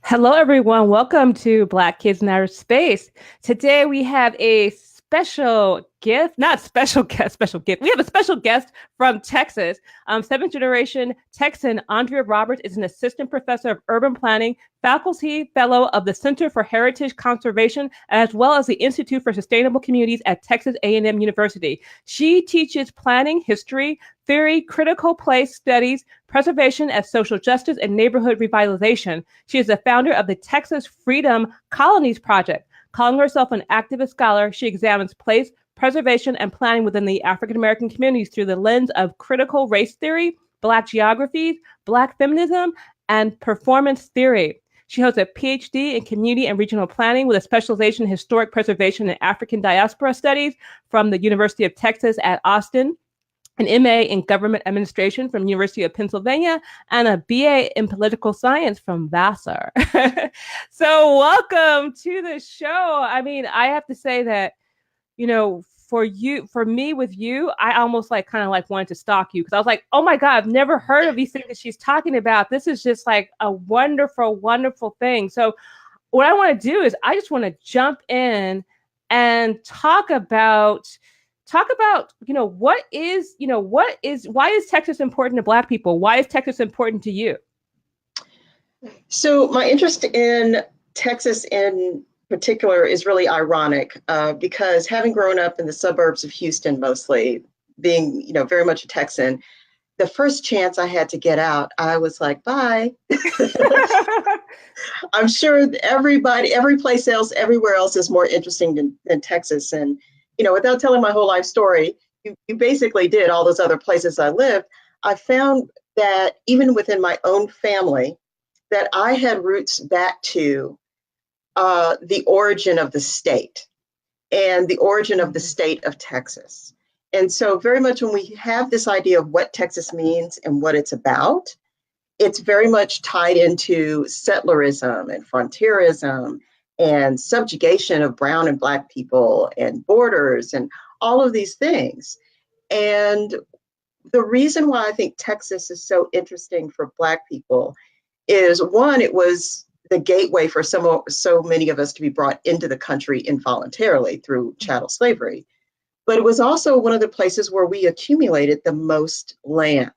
Hello, everyone. Welcome to Black Kids in Outer Space. Today we have a special gift, not special guest, special gift. We have a special guest from Texas. Seventh generation Texan Andrea Roberts is an assistant professor of urban planning, faculty fellow of the Center for Heritage Conservation, as well as the Institute for Sustainable Communities at Texas A&M University. She teaches planning, history, theory, critical place studies, preservation as social justice, and neighborhood revitalization. She is the founder of the Texas Freedom Colonies Project. Calling herself an activist scholar, she examines place, preservation, and planning within the African American communities through the lens of critical race theory, Black geographies, Black feminism, and performance theory. She holds a PhD in community and regional planning with a specialization in historic preservation and African diaspora studies from the University of Texas at Austin, an MA in government administration from University of Pennsylvania, and a BA in political science from Vassar. So welcome to the show. I mean, I have to say that, for me with you, I almost kind of wanted to stalk you because I was like, oh my God, I've never heard of these things that she's talking about. This is just like a wonderful, wonderful thing. So what I want to do is I just want to jump in and talk about why is Texas important to Black people? Why is Texas important to you? So my interest in Texas in particular is really ironic because having grown up in the suburbs of Houston, mostly being, very much a Texan, the first chance I had to get out, I was like, bye. I'm sure every place else, everywhere else is more interesting than Texas. And, without telling my whole life story, you basically did all those other places I lived. I found that even within my own family, that I had roots back to the origin of the state and the origin of the state of Texas. And so very much when we have this idea of what Texas means and what it's about, it's very much tied into settlerism and frontierism and subjugation of brown and Black people and borders and all of these things. And the reason why I think Texas is so interesting for Black people is, one, it was the gateway for so many of us to be brought into the country involuntarily through chattel slavery. But it was also one of the places where we accumulated the most land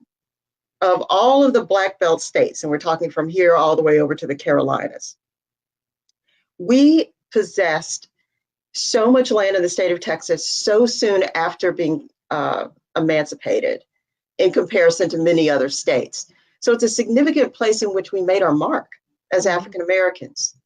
of all of the Black Belt states. And we're talking from here all the way over to the Carolinas. We possessed so much land in the state of Texas so soon after being emancipated in comparison to many other states. So it's a significant place in which we made our mark as African Americans.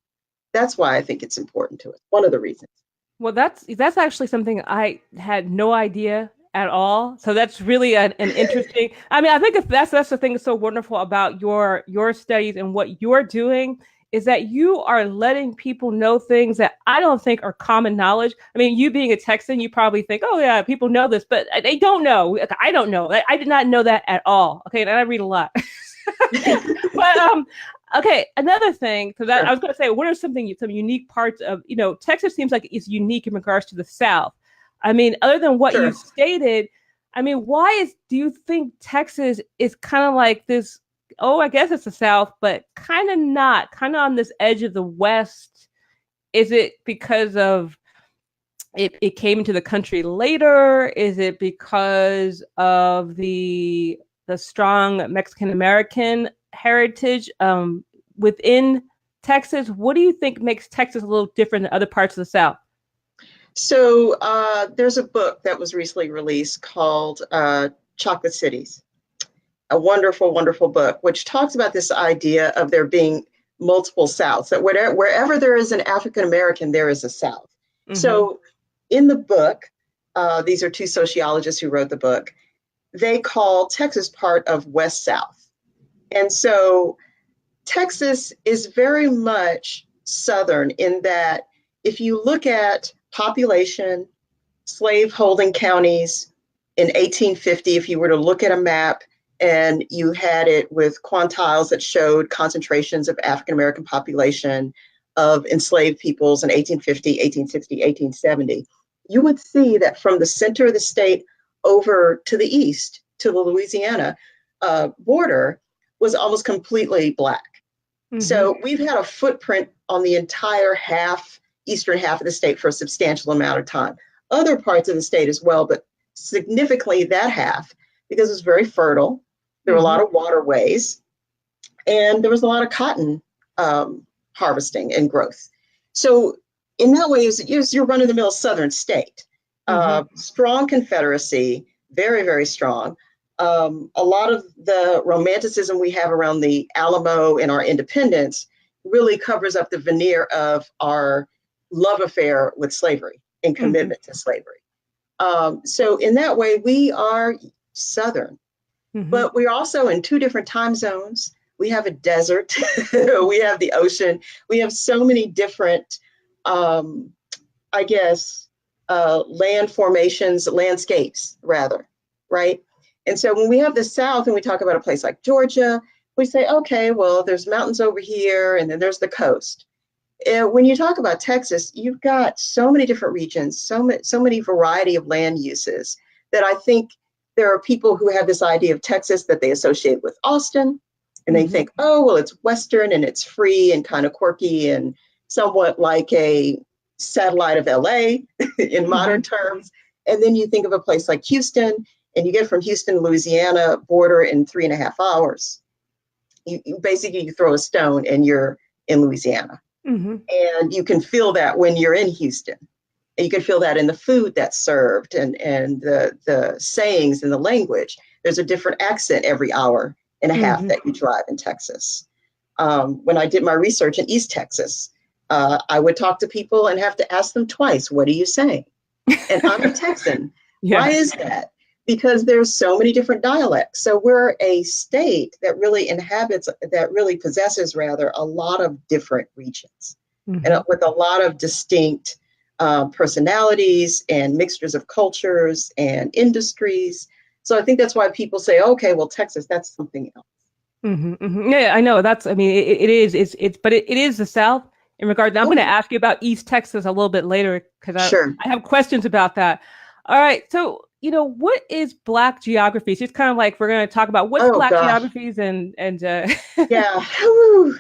That's why I think it's important to us. One of the reasons. Well, that's actually something I had no idea at all. So that's really an interesting. I mean, I think that's the thing that's so wonderful about your studies and what you're doing is that you are letting people know things that I don't think are common knowledge. I mean, you being a Texan, you probably think, oh yeah, people know this, but they don't know. I don't know. I did not know that at all. Okay, and I read a lot. But okay, another thing, because I was going to say, what are some unique parts of, Texas seems like it's unique in regards to the South. I mean, other than what you stated, I mean, do you think Texas is kind of like this, oh, I guess it's the South, but kind of not, kind of on this edge of the West? Is it because of it came into the country later? Is it because of the strong Mexican American heritage within Texas? What do you think makes Texas a little different than other parts of the South? So there's a book that was recently released called Chocolate Cities, a wonderful, wonderful book, which talks about this idea of there being multiple Souths, that wherever there is an African American, there is a South. Mm-hmm. So in the book, these are two sociologists who wrote the book, they call Texas part of West South. And so Texas is very much Southern in that if you look at population, slave-holding counties in 1850, if you were to look at a map and you had it with quantiles that showed concentrations of African-American population of enslaved peoples in 1850, 1860, 1870, you would see that from the center of the state over to the east, to the Louisiana border, was almost completely Black. Mm-hmm. So we've had a footprint on the entire eastern half of the state for a substantial amount of time. Other parts of the state as well, but significantly that half, because it's very fertile. There were a Mm-hmm. lot of waterways, and there was a lot of cotton harvesting and growth. So in that way, you're run-of-the-mill southern state. Mm-hmm. Strong Confederacy, very, very strong. A lot of the romanticism we have around the Alamo and our independence really covers up the veneer of our love affair with slavery and Mm-hmm. commitment to slavery. So in that way, we are Southern, Mm-hmm. but we're also in two different time zones. We have a desert, we have the ocean, we have so many different, um, I guess, land formations, landscapes, rather, right? And so when we have the South and we talk about a place like Georgia, we say, okay, well, there's mountains over here, and then there's the coast. When you talk about Texas, you've got so many different regions, so many variety of land uses that I think there are people who have this idea of Texas that they associate with Austin, and they Mm-hmm. think, oh, well, it's Western and it's free and kind of quirky and somewhat like a satellite of LA in Mm-hmm. modern terms. And then you think of a place like Houston, and you get from Houston to Louisiana border in 3.5 hours. You basically you throw a stone and you're in Louisiana. Mm-hmm. And you can feel that when you're in Houston. And you can feel that in the food that's served and the sayings and the language. There's a different accent every hour and a half Mm-hmm. that you drive in Texas. When I did my research in East Texas, I would talk to people and have to ask them twice, what are you saying? And I'm a Texan. Why Yeah. is that? Because there's so many different dialects. So we're a state that really possesses rather a lot of different regions and Mm-hmm. with a lot of distinct personalities and mixtures of cultures and industries. So I think that's why people say, okay, well, Texas, that's something else. Mm-hmm. Mm-hmm. Yeah, I know. That's, I mean, it is, but it is the South in regard. I'm going to Okay, ask you about East Texas a little bit later because sure. I have questions about that. All right. So, what is Black geographies? It's kind of like we're going to talk about what's Oh, Black gosh. geographies and Yeah. Whew.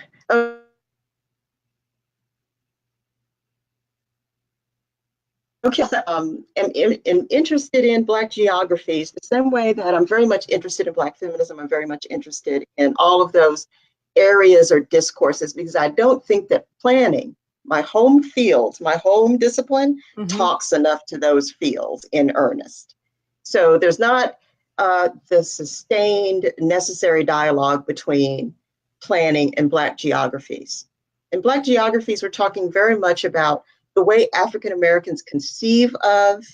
Okay, so, am interested in Black geographies the same way that I'm very much interested in Black feminism. I'm very much interested in all of those areas or discourses because I don't think that planning, my home field, my home discipline, hmm talks enough to those fields in earnest. So there's not the sustained necessary dialogue between planning and Black geographies. In Black geographies, we're talking very much about the way African Americans conceive of,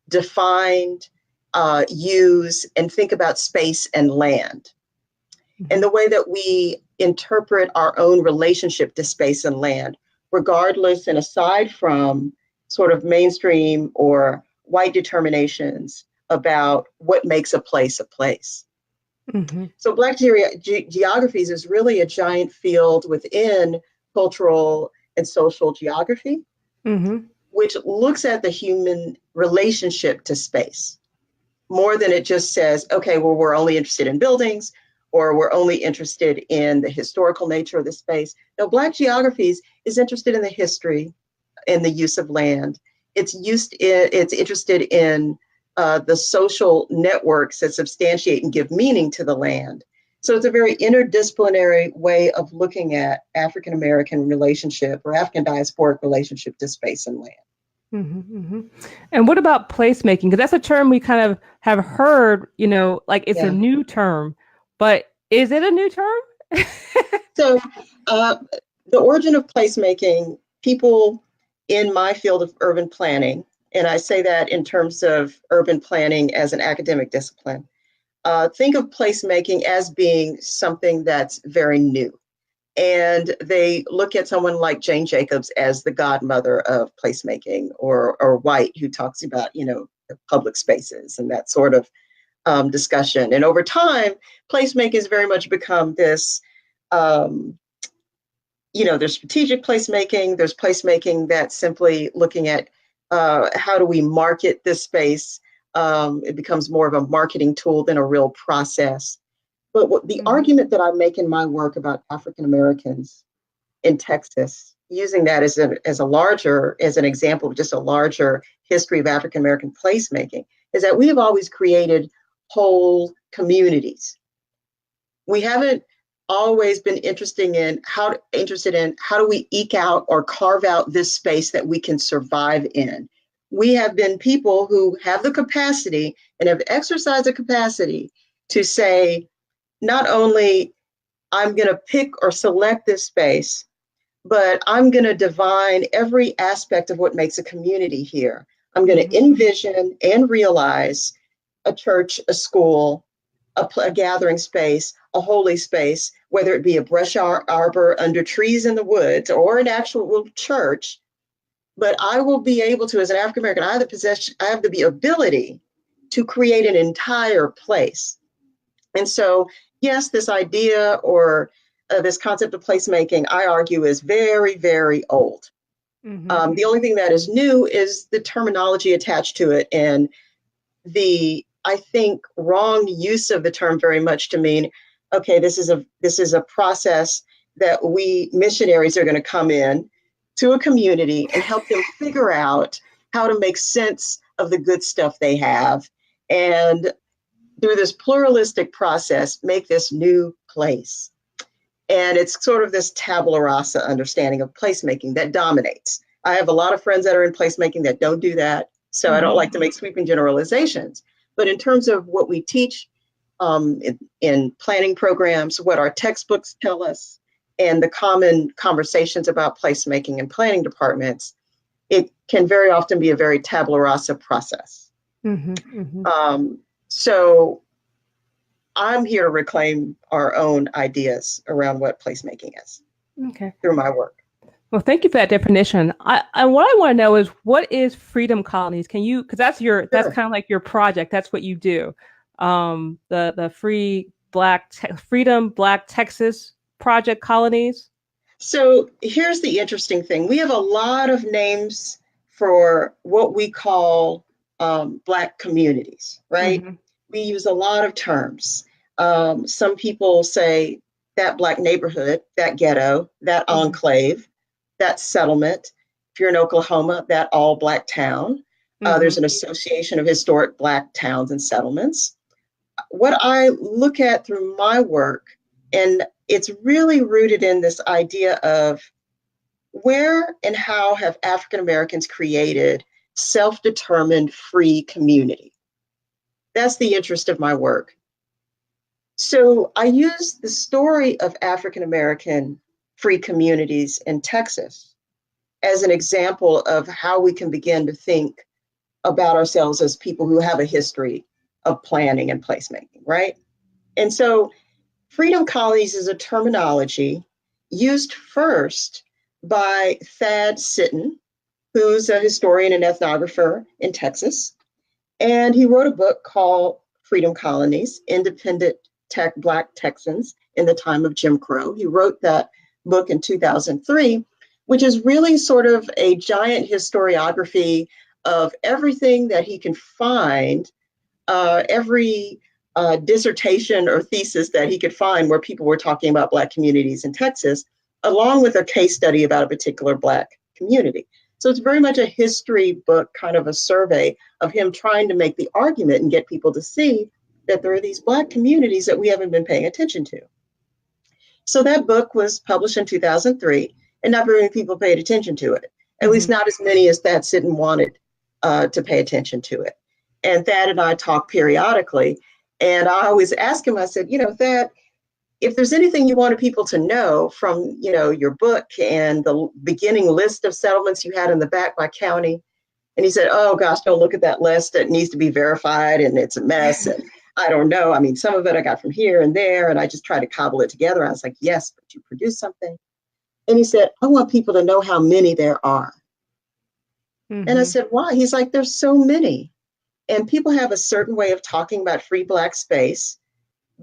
defined, use, and think about space and land, and hmm the way that we interpret our own relationship to space and land, regardless and aside from sort of mainstream or white determinations about what makes a place a place. hmm So Black geographies is really a giant field within cultural and social geography hmm which looks at the human relationship to space more than it just says, okay, well, we're only interested in buildings or we're only interested in the historical nature of the space. No, Black geographies is interested in the history and the use of land. It's interested in the social networks that substantiate and give meaning to the land. So it's a very interdisciplinary way of looking at African American relationship or African diasporic relationship to space and land. hmm And what about placemaking? Because that's a term we kind of have heard, like it's a Yeah. new term, but is it a new term? So uh, the origin of placemaking, people in my field of urban planning, and I say that in terms of urban planning as an academic discipline, think of placemaking as being something that's very new. And they look at someone like Jane Jacobs as the godmother of placemaking, or White, who talks about, public spaces and that sort of discussion. And over time, placemaking has very much become this, um, there's strategic placemaking, there's placemaking that's simply looking at how do we market this space. It becomes more of a marketing tool than a real process. But what the Mm-hmm. argument that I make in my work about African Americans in Texas, using that as an example of just a larger history of African American placemaking, is that we have always created whole communities. We haven't always been interested in how do we eke out or carve out this space that we can survive in. We have been people who have the capacity and have exercised the capacity to say, not only I'm going to pick or select this space, but I'm going to divine every aspect of what makes a community here. I'm going to envision and realize a church, a school, a gathering space, a holy space, whether it be a brush arbor under trees in the woods or an actual church. But I will be able to, as an African American, I have the ability to create an entire place. And so, yes, this idea or this concept of placemaking, I argue, is very, very old. The only thing that is new is the terminology attached to it and the, I think, wrong use of the term very much to mean, okay, this is a process that we missionaries are going to come in to a community and help them figure out how to make sense of the good stuff they have, and through this pluralistic process, make this new place. And it's sort of this tabula rasa understanding of placemaking that dominates. I have a lot of friends that are in placemaking that don't do that. So I don't like to make sweeping generalizations. But in terms of what we teach in planning programs, what our textbooks tell us, and the common conversations about placemaking in planning departments, it can very often be a very tabula rasa process. So I'm here to reclaim our own ideas around what placemaking is through my work. Well, thank you for that definition. What I want to know is what is Freedom Colonies? Can you, because that's kind of like your project. That's what you do. The Freedom Black Texas Project Colonies. So here's the interesting thing. We have a lot of names for what we call Black communities, right? We use a lot of terms. Some people say that Black neighborhood, that ghetto, that enclave, that settlement. If you're in Oklahoma, that all Black town. There's an association of historic Black towns and settlements. What I look at through my work, and it's really rooted in this idea of where and how have African Americans created self-determined free community? That's the interest of my work. So I use the story of African American free communities in Texas as an example of how we can begin to think about ourselves as people who have a history of planning and placemaking, right? And so Freedom Colonies is a terminology used first by Thad Sitton, who's a historian and ethnographer in Texas. And he wrote a book called Freedom Colonies, Independent Black Texans in the Time of Jim Crow. He wrote that book in 2003, which is really sort of a giant historiography of everything that he can find, every dissertation or thesis that he could find where people were talking about Black communities in Texas, along with a case study about a particular Black community. So it's very much a history book, kind of a survey of him trying to make the argument and get people to see that there are these Black communities that we haven't been paying attention to. So that book was published in 2003, and not very many people paid attention to it, at least not as many as Thad Sitton wanted to pay attention to it. And Thad and I talk periodically, and I always ask him, I said, Thad, if there's anything you wanted people to know from, your book and the beginning list of settlements you had in the back by county. And he said, oh gosh, don't look at that list. It needs to be verified and it's a mess. And I don't know. I mean, some of it I got from here and there, and I just tried to cobble it together. I was like, yes, but you produced something. And he said, I want people to know how many there are. And I said, why? He's like, there's so many. And people have a certain way of talking about free Black space.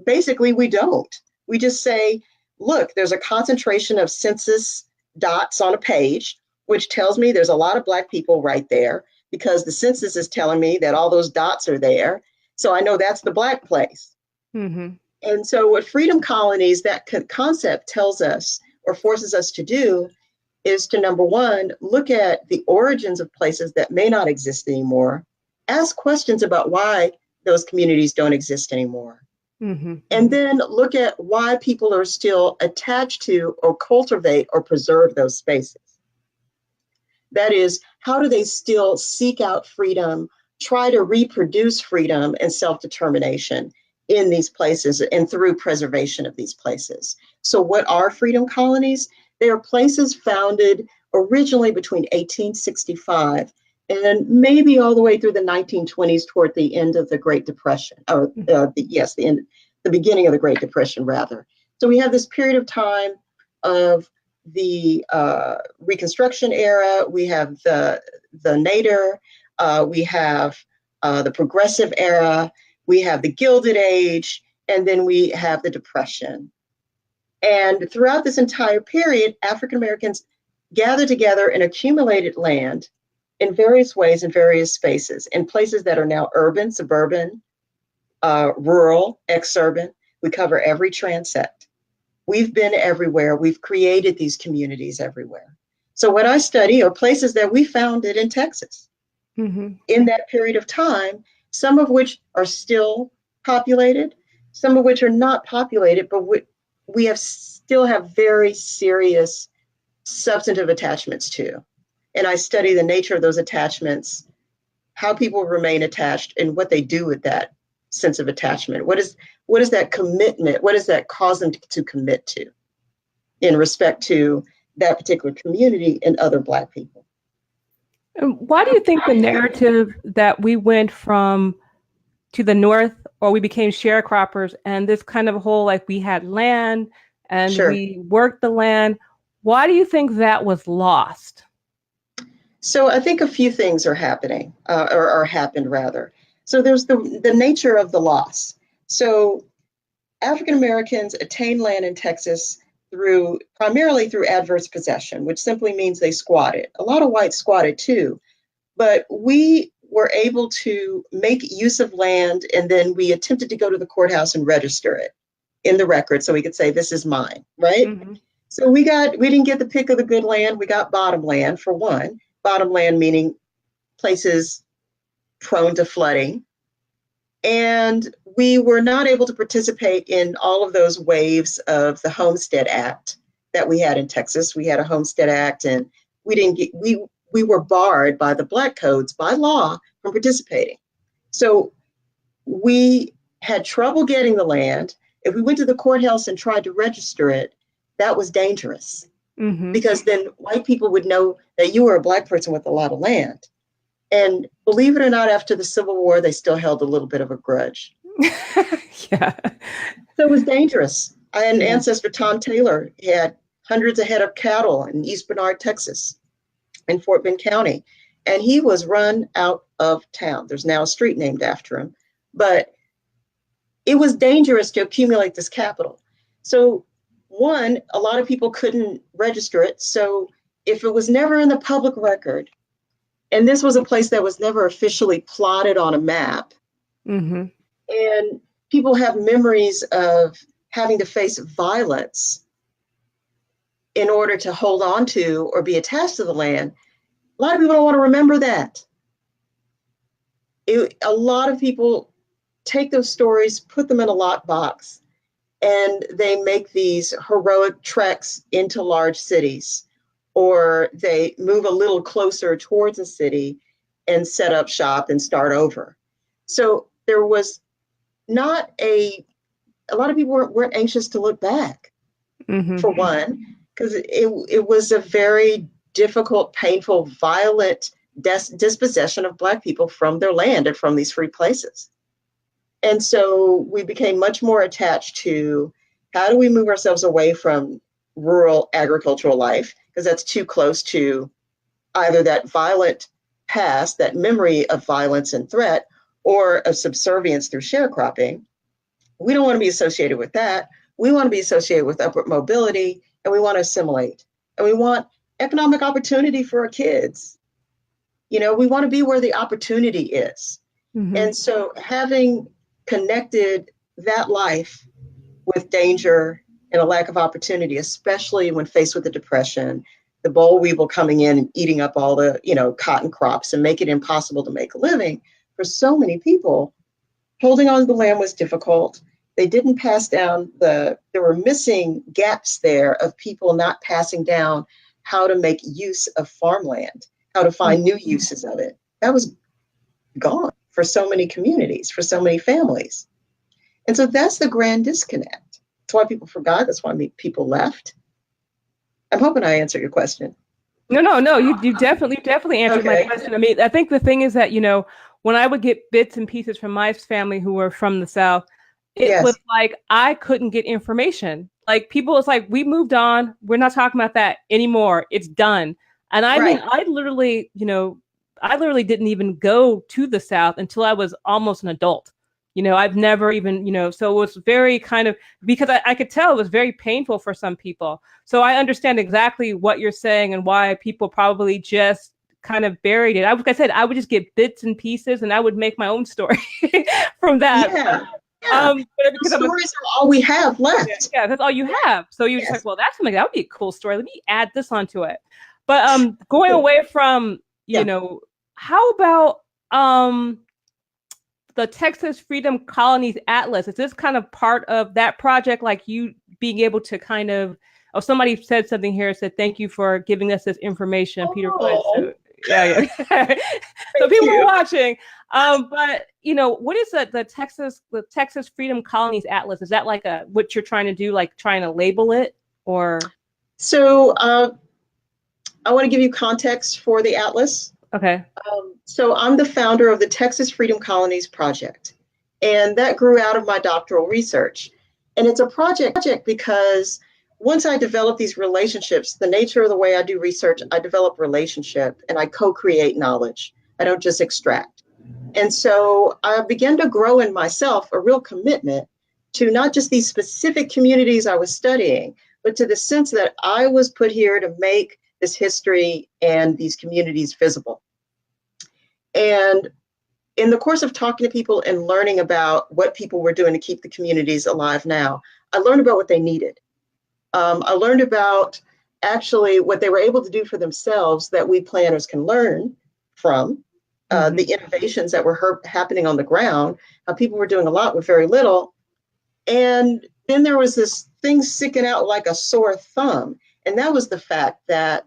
Basically, we don't. We just say, look, there's a concentration of census dots on a page, which tells me there's a lot of Black people right there because the census is telling me that all those dots are there. So I know that's the Black place. And so what freedom colonies, that concept tells us or forces us to do is to, number one, look at the origins of places that may not exist anymore, ask questions about why those communities don't exist anymore, and then look at why people are still attached to or cultivate or preserve those spaces. That is, how do they still seek out freedom, try to reproduce freedom and self-determination in these places and through preservation of these places? So what are freedom colonies? They are places founded originally between 1865 and maybe all the way through the 1920s toward the end of the Great Depression, or the beginning of the Great Depression, rather. So we have this period of time of the Reconstruction era, we have the Nadir, we have the Progressive era, we have the Gilded Age, and then we have the Depression. And throughout this entire period, African Americans gathered together and accumulated land in various ways in various spaces, in places that are now urban, suburban, rural, exurban. We cover every transect. We've been everywhere. We've created these communities everywhere. So what I study are places that we founded in Texas in that period of time, some of which are still populated, some of which are not populated, but we still have very serious substantive attachments to. And I study the nature of those attachments, how people remain attached, and what they do with that sense of attachment. What is that commitment? What does that cause them to commit to in respect to that particular community and other Black people? Why do you think the narrative that we went from to the north, or we became sharecroppers, and this kind of whole, like, we had land and we worked the land, why do you think that was lost? So I think a few things are happening, or happened rather. So there's the nature of the loss. So African Americans attained land in Texas primarily through adverse possession, which simply means they squatted. A lot of whites squatted too, but we were able to make use of land, and then we attempted to go to the courthouse and register it in the record so we could say, this is mine, right? So we didn't get the pick of the good land, we got bottom land for one. Bottom land meaning places prone to flooding. And we were not able to participate in all of those waves of the Homestead Act that we had in Texas. We had a Homestead Act, and we were barred by the Black codes by law from participating. So we had trouble getting the land. If we went to the courthouse and tried to register it, that was dangerous. Because then white people would know that you were a Black person with a lot of land. And believe it or not, after the Civil War, they still held a little bit of a grudge. Yeah. So it was dangerous. I had an ancestor, Tom Taylor. He had hundreds of head of cattle in East Bernard, Texas, in Fort Bend County. And he was run out of town. There's now a street named after him. But it was dangerous to accumulate this capital. So one, a lot of people couldn't register it. So if it was never in the public record, and this was a place that was never officially plotted on a map, and people have memories of having to face violence in order to hold on to or be attached to the land, a lot of people don't want to remember that. A lot of people take those stories, put them in a lockbox, and they make these heroic treks into large cities, or they move a little closer towards a city and set up shop and start over. So there was not a lot of people weren't anxious to look back, for one, because it was a very difficult, painful, violent dispossession of Black people from their land and from these free places. And so we became much more attached to how do we move ourselves away from rural agricultural life, because that's too close to either that violent past, that memory of violence and threat, or of subservience through sharecropping. We don't want to be associated with that. We want to be associated with upward mobility, and we want to assimilate. And we want economic opportunity for our kids. You know, we want to be where the opportunity is. And so having connected that life with danger and a lack of opportunity, especially when faced with the depression, the boll weevil coming in and eating up all the, cotton crops and make it impossible to make a living for so many people. Holding on to the land was difficult. They didn't pass down there were missing gaps there of people not passing down how to make use of farmland, how to find new uses of it. That was gone for so many communities, for so many families. And so that's the grand disconnect. That's why people forgot. That's why people left. I'm hoping I answered your question. No. You definitely answered my question. I mean, I think the thing is that, when I would get bits and pieces from my family who were from the South, it was like I couldn't get information. Like people, it's like, we moved on. We're not talking about that anymore. It's done. And I mean, I literally didn't even go to the South until I was almost an adult. I've never even, so it was very kind of, because I could tell it was very painful for some people. So I understand exactly what you're saying and why people probably just kind of buried it. Like I said, I would just get bits and pieces and I would make my own story from that. Yeah. Because stories are all we have left. Yeah, that's all you have. So you're just like, well, that would be a cool story. Let me add this onto it. But going away from, how about the Texas Freedom Colonies Atlas? Is this kind of part of that project, like you being able to kind of, somebody said something here, said, thank you for giving us this information, Peter Wood. So, yeah. So people are watching. But what is the Texas Freedom Colonies Atlas? Is that like what you're trying to do, like trying to label it, or? So I want to give you context for the Atlas. Okay. So I'm the founder of the Texas Freedom Colonies Project, and that grew out of my doctoral research. And it's a project because once I develop these relationships, the nature of the way I do research, I develop relationship and I co-create knowledge. I don't just extract. And so I began to grow in myself a real commitment to not just these specific communities I was studying, but to the sense that I was put here to make this history and these communities visible. And in the course of talking to people and learning about what people were doing to keep the communities alive now, I learned about what they needed. I learned about actually what they were able to do for themselves that we planners can learn from, the innovations that were happening on the ground, how people were doing a lot with very little. And then there was this thing sticking out like a sore thumb. And that was the fact that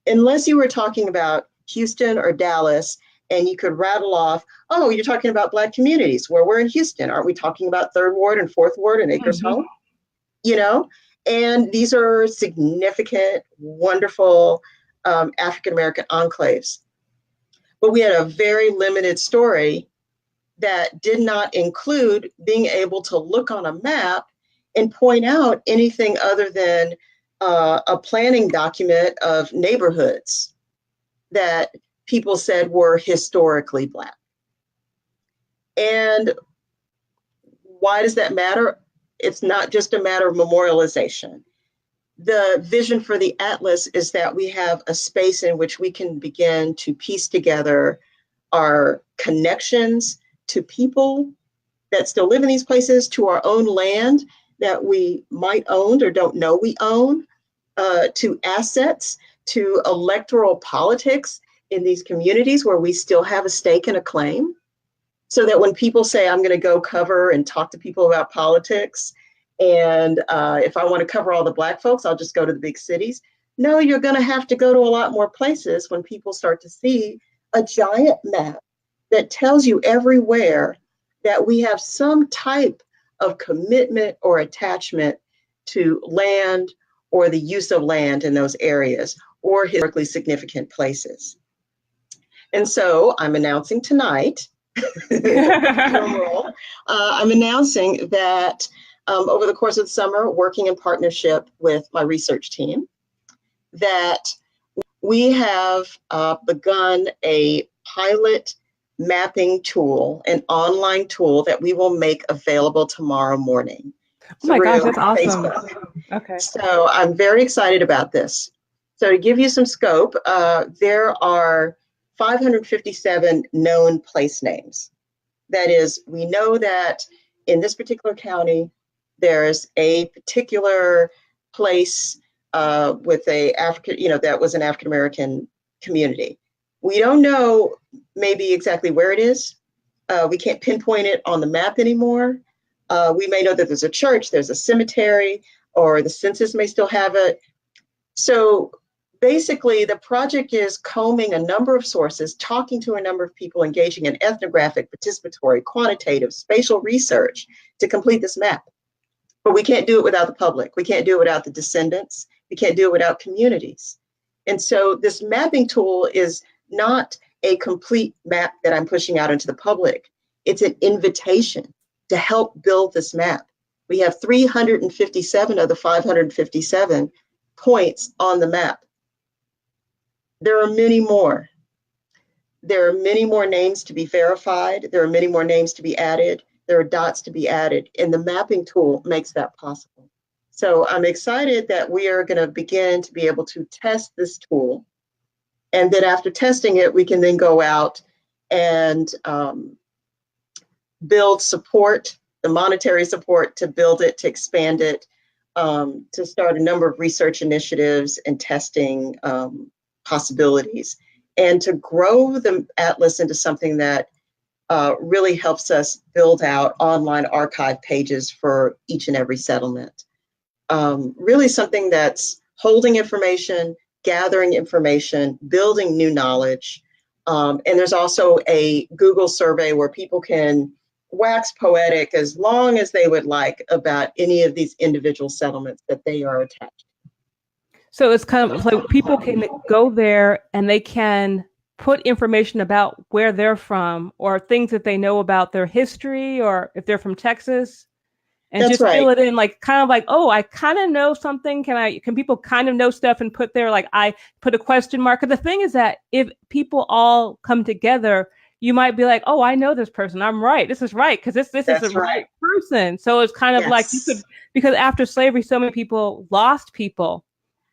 unless you were talking about Houston or Dallas, and you could rattle off, oh, you're talking about Black communities. Well, we're in Houston. Aren't we talking about Third Ward and Fourth Ward and Acres Home? And these are significant, wonderful African-American enclaves. But we had a very limited story that did not include being able to look on a map and point out anything other than a planning document of neighborhoods that people said were historically Black. And why does that matter? It's not just a matter of memorialization. The vision for the Atlas is that we have a space in which we can begin to piece together our connections to people that still live in these places, to our own land that we might own or don't know we own, to assets, to electoral politics in these communities where we still have a stake and a claim. So that when people say, I'm going to go cover and talk to people about politics, and if I want to cover all the Black folks, I'll just go to the big cities. No, you're going to have to go to a lot more places when people start to see a giant map that tells you everywhere that we have some type of commitment or attachment to land or the use of land in those areas or historically significant places. And so I'm announcing tonight, I'm announcing that over the course of the summer, working in partnership with my research team, that we have begun a pilot mapping tool, an online tool that we will make available tomorrow morning. Oh my gosh, that's awesome. Okay. So I'm very excited about this. So to give you some scope, there are 557 known place names. That is, we know that in this particular county, There's a particular place with a African, that was an African American community. We don't know maybe exactly where it is. We can't pinpoint it on the map anymore. We may know that there's a church, there's a cemetery, or the census may still have it. So basically, the project is combing a number of sources, talking to a number of people, engaging in ethnographic, participatory, quantitative, spatial research to complete this map. But we can't do it without the public. We can't do it without the descendants. We can't do it without communities. And so this mapping tool is not a complete map that I'm pushing out into the public. It's an invitation to help build this map. We have 357 of the 557 points on the map. There are many more. There are many more names to be verified. There are many more names to be added. There are dots to be added, and the mapping tool makes that possible. So I'm excited that we are going to begin to be able to test this tool. And then after testing it, we can then go out and build support, the monetary support to build it, to expand it, to start a number of research initiatives and testing possibilities, and to grow the Atlas into something that really helps us build out online archive pages for each and every settlement. Really something that's holding information, gathering information, building new knowledge. And there's also a Google survey where people can wax poetic as long as they would like about any of these individual settlements that they are attached to. So it's kind of like people can go there and they can put information about where they're from or things that they know about their history, or if they're from Texas, and That's just right. fill it in, like kind of like, oh, I kind of know something. Can people kind of know stuff and put there, like I put a question mark? Because the thing is that if people all come together, you might be like, oh, I know this person. I'm right. This is right. Because this is the right person. So it's kind of like you could, because after slavery, so many people lost people,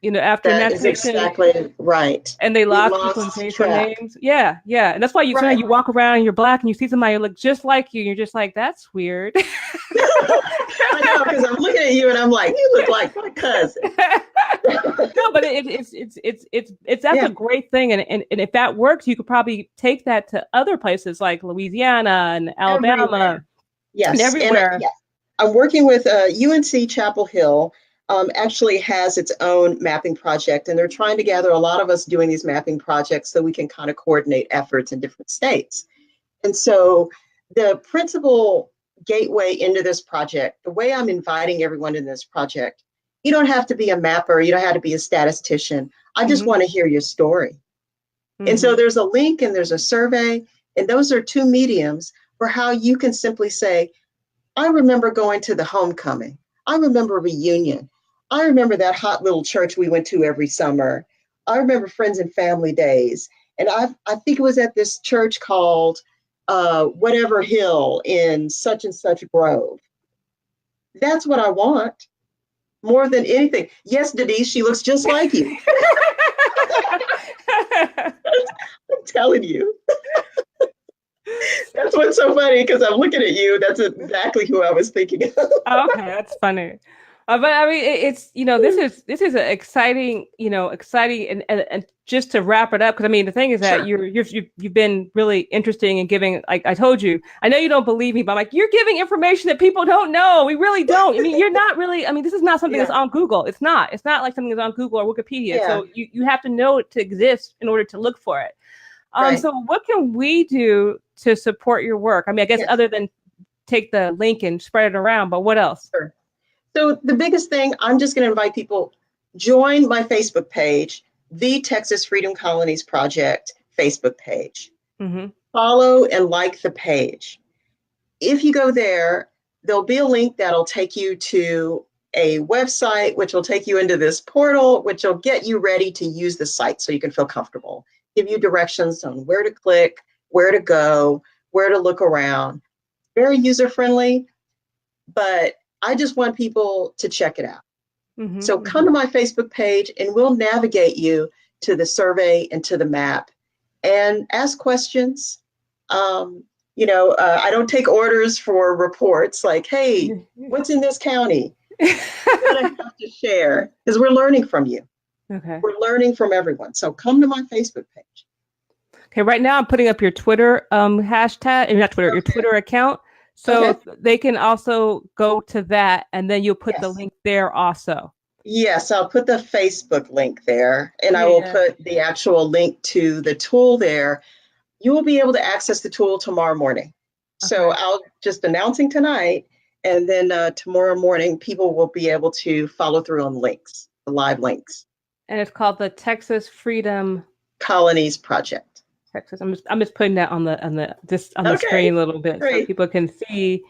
after emancipation. That is exactly right. And they lost people and changed their names. Yeah, yeah. And that's why sometimes you walk around and you're Black and you see somebody who looks just like you, and you're just like, that's weird. I know, because I'm looking at you and I'm like, you look like my cousin. No, but that's a great thing, and if that works, you could probably take that to other places like Louisiana and Alabama. Everywhere. Yes, and everywhere. And, I'm working with UNC Chapel Hill. Actually has its own mapping project, and they're trying to gather a lot of us doing these mapping projects so we can kind of coordinate efforts in different states. And so the principal gateway into this project, the way I'm inviting everyone in this project, you don't have to be a mapper, you don't have to be a statistician. I just want to hear your story. And so there's a link and there's a survey, and those are two mediums for how you can simply say, I remember going to the homecoming. I remember a reunion. I remember that hot little church we went to every summer. I remember friends and family days. And I think it was at this church called whatever hill in such and such grove. That's what I want more than anything. Yes, Denise, she looks just like you. I'm telling you. That's what's so funny, because I'm looking at you. That's exactly who I was thinking of. Okay, that's funny. But I mean, it's this is an exciting and just to wrap it up, because I mean the thing is that you've been really interesting in giving, like I told you, I know you don't believe me, but I'm like, you're giving information that people don't know. We really don't. I mean, you're not really. I mean, this is not something that's on Google. It's not like something that's on Google or Wikipedia. Yeah. So you have to know it to exist in order to look for it. So what can we do to support your work? I mean, I guess other than take the link and spread it around, but what else? Sure. So the biggest thing, I'm just going to invite people, join my Facebook page, the Texas Freedom Colonies Project Facebook page. Follow and like the page. If you go there, there'll be a link that'll take you to a website, which will take you into this portal, which will get you ready to use the site so you can feel comfortable. Give you directions on where to click, where to go, where to look around. Very user-friendly, but I just want people to check it out. So come to my Facebook page and we'll navigate you to the survey and to the map, and ask questions. I don't take orders for reports like, hey, what's in this county? You're going to have to share because we're learning from you. Okay. We're learning from everyone. So come to my Facebook page. Okay, right now I'm putting up your Twitter hashtag, not Twitter, your Twitter account. So they can also go to that, and then you'll put the link there also. Yes, I'll put the Facebook link there, and I will put the actual link to the tool there. You will be able to access the tool tomorrow morning. So I'll just announcing tonight, and then tomorrow morning, people will be able to follow through on links, the live links. And it's called the Texas Freedom Colonies Project. Texas. I'm just putting that on the screen a little bit so people can see.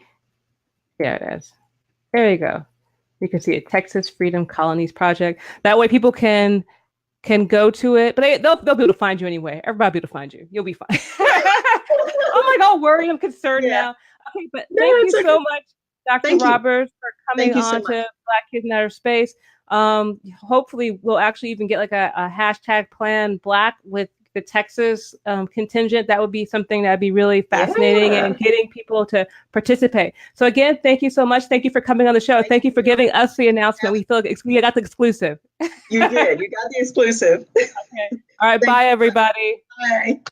There it is. There you go. You can see it, Texas Freedom Colonies Project. That way people can go to it, but they'll be able to find you anyway. Everybody will be able to find you. You'll be fine. I'm like all worried. I'm concerned now. Okay, but thank you so much, Dr. Roberts, for coming on to Black Kids in Outer Space. Hopefully we'll actually even get like a hashtag Plan Black with the Texas contingent. That would be something that'd be really fascinating and getting people to participate. So again, thank you so much. Thank you for coming on the show. Thank you for giving us the announcement. We feel like we got the exclusive. You did. You got the exclusive. Okay. All right. Bye, everybody. Bye.